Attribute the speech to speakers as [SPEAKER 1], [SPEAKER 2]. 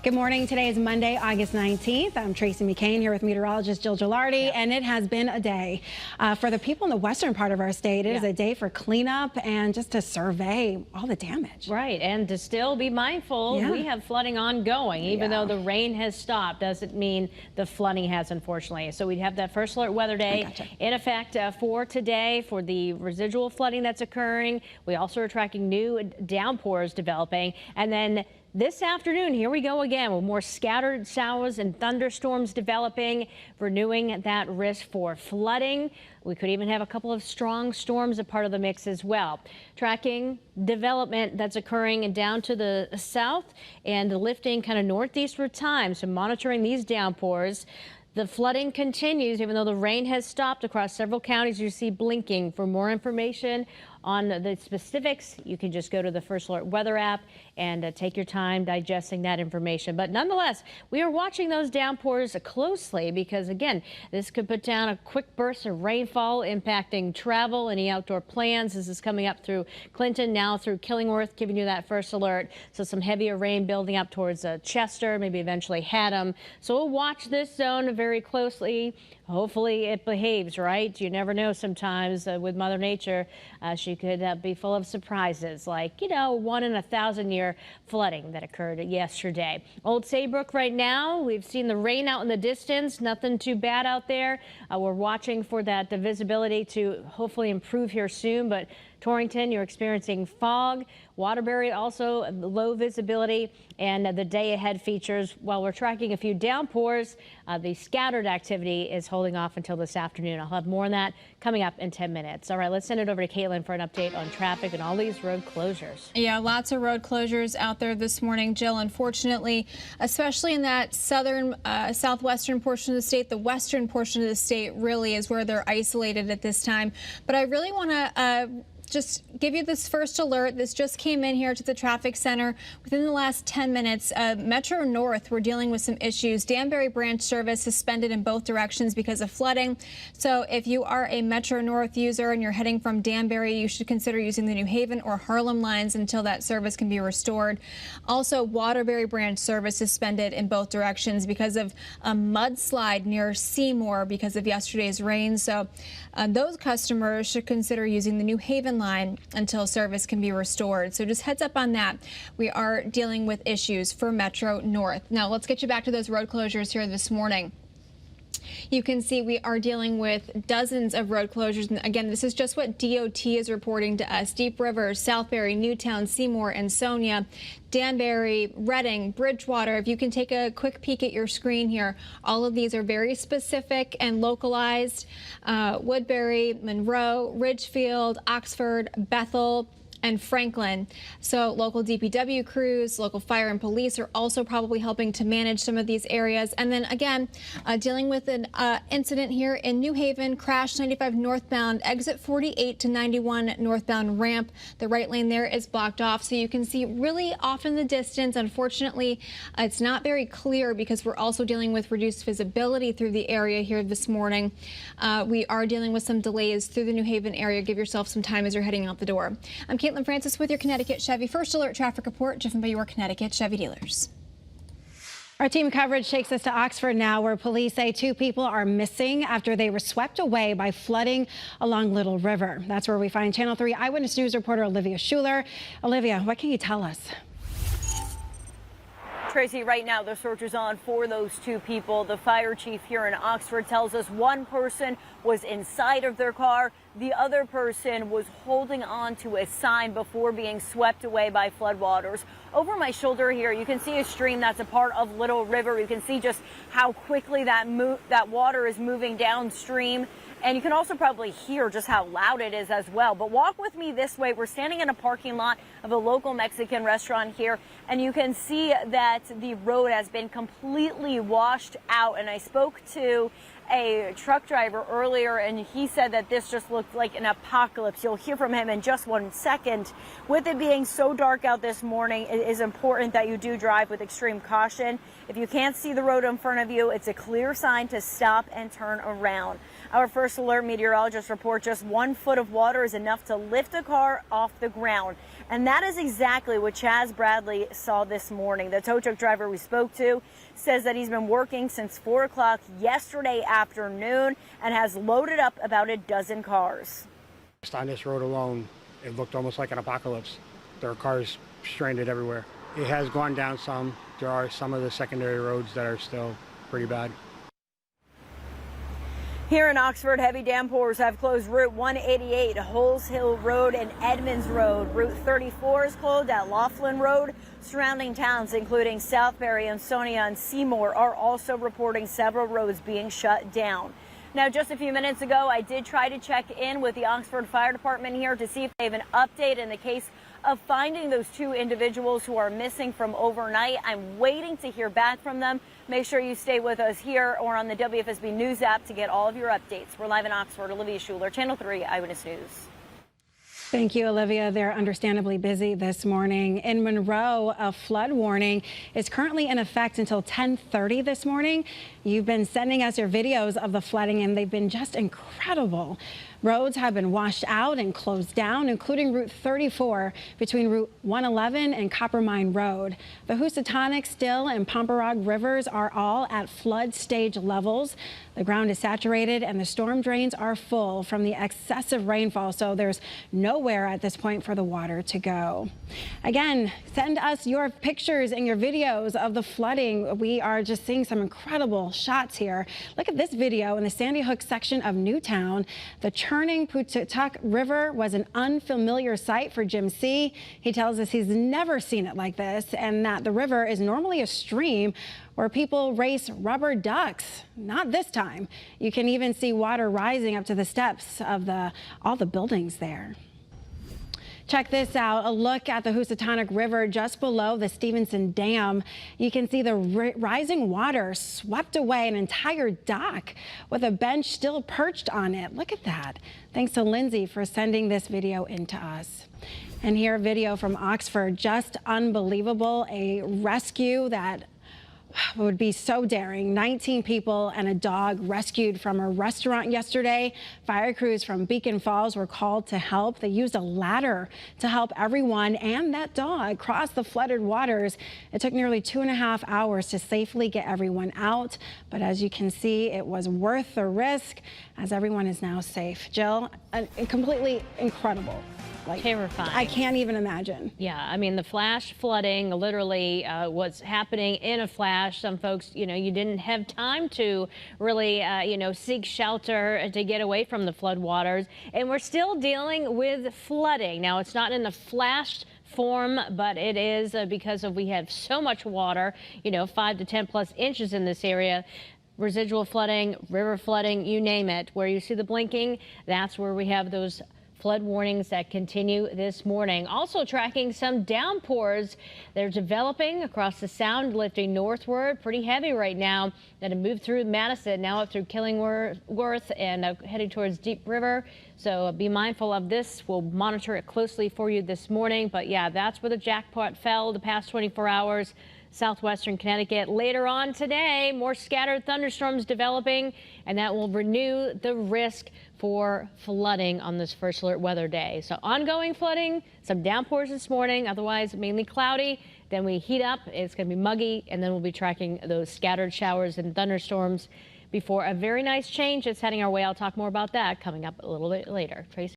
[SPEAKER 1] Good morning. Today is Monday, August 19th. I'm Tracey McCain here with meteorologist Gilardi, and it has been a day for the people in the western part of our state. It is a day for cleanup and just to survey all the damage.
[SPEAKER 2] Right, and to still be mindful, we have flooding ongoing. Even though the rain has stopped, doesn't mean the flooding has, unfortunately. So we have that first alert weather day in effect for today for the residual flooding that's occurring. We also are tracking new downpours developing, and then this afternoon, here we go again with more scattered showers and thunderstorms developing, renewing that risk for flooding. We could even have a couple of strong storms a part of the mix as well. Tracking development that's occurring down to the south and lifting kind of northeastward time. So monitoring these downpours. The flooding continues, even though the rain has stopped across several counties. You see blinking. For more information on the specifics, you can just go to the First Alert Weather app and take your time digesting that information. But nonetheless, we are watching those downpours closely because, again, this could put down a quick burst of rainfall impacting travel, any outdoor plans. This is coming up through Clinton, now through Killingworth, giving you that first alert. So some heavier rain building up towards Chester, maybe eventually Haddam. So we'll watch this zone very closely. Hopefully it behaves right. You never know sometimes with Mother Nature. She could be full of surprises like, you know, 1 in a 1,000-year flooding that occurred yesterday. Old Saybrook right now, we've seen the rain out in the distance. Nothing too bad out there. We're watching for that visibility to hopefully improve here soon. But Torrington, you're experiencing fog. Waterbury also low visibility, and the day ahead features, while we're tracking a few downpours, the scattered activity is holding off until this afternoon. I'll have more on that coming up in 10 minutes. All right, let's send it over to Caitlin for an update on traffic and all these road closures.
[SPEAKER 3] Yeah, lots of road closures out there this morning, Jill. Unfortunately, especially in that southern, southwestern portion of the state, the western portion of the state really is where they're isolated at this time. But I really want to just give you this first alert. This just came in here to the traffic center within the last 10 minutes. Metro North, we're dealing with some issues. Danbury branch service suspended in both directions because of flooding. So if you are a Metro North user and you're heading from Danbury, you should consider using the New Haven or Harlem lines until that service can be restored. Also, Waterbury branch service suspended in both directions because of a mudslide near Seymour because of yesterday's rain. So those customers should consider using the New Haven line until service can be restored. So just heads up on that. We are dealing with issues for Metro North. Now let's get you back to those road closures here this morning. You can see we are dealing with dozens of road closures. And again, this is just what DOT is reporting to us. Deep River, Southbury, Newtown, Seymour, and Sonia, Danbury, Reading, Bridgewater. If you can take a quick peek at your screen here, all of these are very specific and localized. Woodbury, Monroe, Ridgefield, Oxford, Bethel, and Franklin. So local DPW crews, local fire and police are also probably helping to manage some of these areas. And then again, dealing with an incident here in New Haven, crash 95 northbound, exit 48 to 91 northbound ramp. The right lane there is blocked off. So you can see really off in the distance. Unfortunately, it's not very clear because we're also dealing with reduced visibility through the area here this morning. We are dealing with some delays through the New Haven area. Give yourself some time as you're heading out the door. I'm Caitlin Francis with your Connecticut Chevy First Alert Traffic Report, driven by your Connecticut Chevy dealers.
[SPEAKER 1] Our team coverage takes us to Oxford now, where police say 2 people are missing after they were swept away by flooding along Little River. That's where we find Channel 3 Eyewitness News reporter Olivia Schuler. Olivia, what can you tell us?
[SPEAKER 4] Tracy, right now the search is on for those 2 people. The fire chief here in Oxford tells us one person was inside of their car. The other person was holding on to a sign before being swept away by floodwaters. Over my shoulder here, you can see a stream that's a part of Little River. You can see just how quickly that water is moving downstream. And you can also probably hear just how loud it is as well. But walk with me this way. We're standing in a parking lot of a local Mexican restaurant here, and you can see that the road has been completely washed out. And I spoke to a truck driver earlier, and he said that this just looked like an apocalypse. You'll hear from him in just 1 second. With it being so dark out this morning, it is important that you do drive with extreme caution. If you can't see the road in front of you, it's a clear sign to stop and turn around. Our first alert meteorologists report just 1 foot of water is enough to lift a car off the ground. And that is exactly what Chaz Bradley saw this morning. The tow truck driver we spoke to says that he's been working since 4 o'clock yesterday afternoon and has loaded up about a dozen cars.
[SPEAKER 5] On this road alone, it looked almost like an apocalypse. There are cars stranded everywhere. It has gone down some. There are some of the secondary roads that are still pretty bad.
[SPEAKER 4] Here in Oxford, heavy downpours have closed Route 188, Holes Hill Road and Edmonds Road. Route 34 is closed at Laughlin Road. Surrounding towns, including Southbury, Ansonia, and Seymour, are also reporting several roads being shut down. Now, just a few minutes ago, I did try to check in with the Oxford Fire Department here to see if they have an update in the case of finding those 2 individuals who are missing from overnight. I'm waiting to hear back from them. Make sure you stay with us here or on the WFSB News app to get all of your updates. We're live in Oxford. Olivia Schuler, Channel 3 Eyewitness News.
[SPEAKER 1] Thank you, Olivia. They're understandably busy this morning. In Monroe, a flood warning is currently in effect until 10:30 this morning. You've been sending us your videos of the flooding, and they've been just incredible. Roads have been washed out and closed down, including Route 34 between Route 111 and Copper Mine Road. The Housatonic, Still, and Pomperaug rivers are all at flood stage levels. The ground is saturated and the storm drains are full from the excessive rainfall, so there's nowhere at this point for the water to go. Again, send us your pictures and your videos of the flooding. We are just seeing some incredible shots here. Look at this video in the Sandy Hook section of Newtown. The churning Pawtucket River was an unfamiliar sight for Jim C. He tells us he's never seen it like this, and that the river is normally a stream where people race rubber ducks. Not this time. You can even see water rising up to the steps of all the buildings there. Check this out, a look at the Housatonic River just below the Stevenson Dam. You can see the rising water swept away an entire dock with a bench still perched on it. Look at that. Thanks to Lindsay for sending this video in to us. And here, a video from Oxford, just unbelievable. A rescue that would be so daring. 19 people and a dog rescued from a restaurant yesterday. Fire crews from Beacon Falls were called to help. They used a ladder to help everyone and that dog cross the flooded waters. It took nearly 2.5 hours to safely get everyone out. But as you can see, it was worth the risk as everyone is now safe. Jill, completely incredible. Like,
[SPEAKER 2] terrifying.
[SPEAKER 1] I can't even imagine.
[SPEAKER 2] Yeah, I mean, the flash flooding literally was happening in a flash. Some folks, you didn't have time to really, seek shelter to get away from the flood waters. And we're still dealing with flooding. Now, it's not in the flash form, but it is because we have so much water, 5 to 10 plus inches in this area. Residual flooding, river flooding, you name it. Where you see the blinking, that's where we have those flood warnings that continue this morning. Also tracking some downpours. They're developing across the Sound, lifting northward. Pretty heavy right now. That have moved through Madison, now up through Killingworth and heading towards Deep River. So be mindful of this. We'll monitor it closely for you this morning. But yeah, that's where the jackpot fell the past 24 hours. Southwestern Connecticut. Later on today, more scattered thunderstorms developing, and that will renew the risk for flooding on this first alert weather day. So ongoing flooding, some downpours this morning, otherwise mainly cloudy. Then we heat up, it's going to be muggy, and then we'll be tracking those scattered showers and thunderstorms before a very nice change that's heading our way. I'll talk more about that coming up a little bit later. Tracey.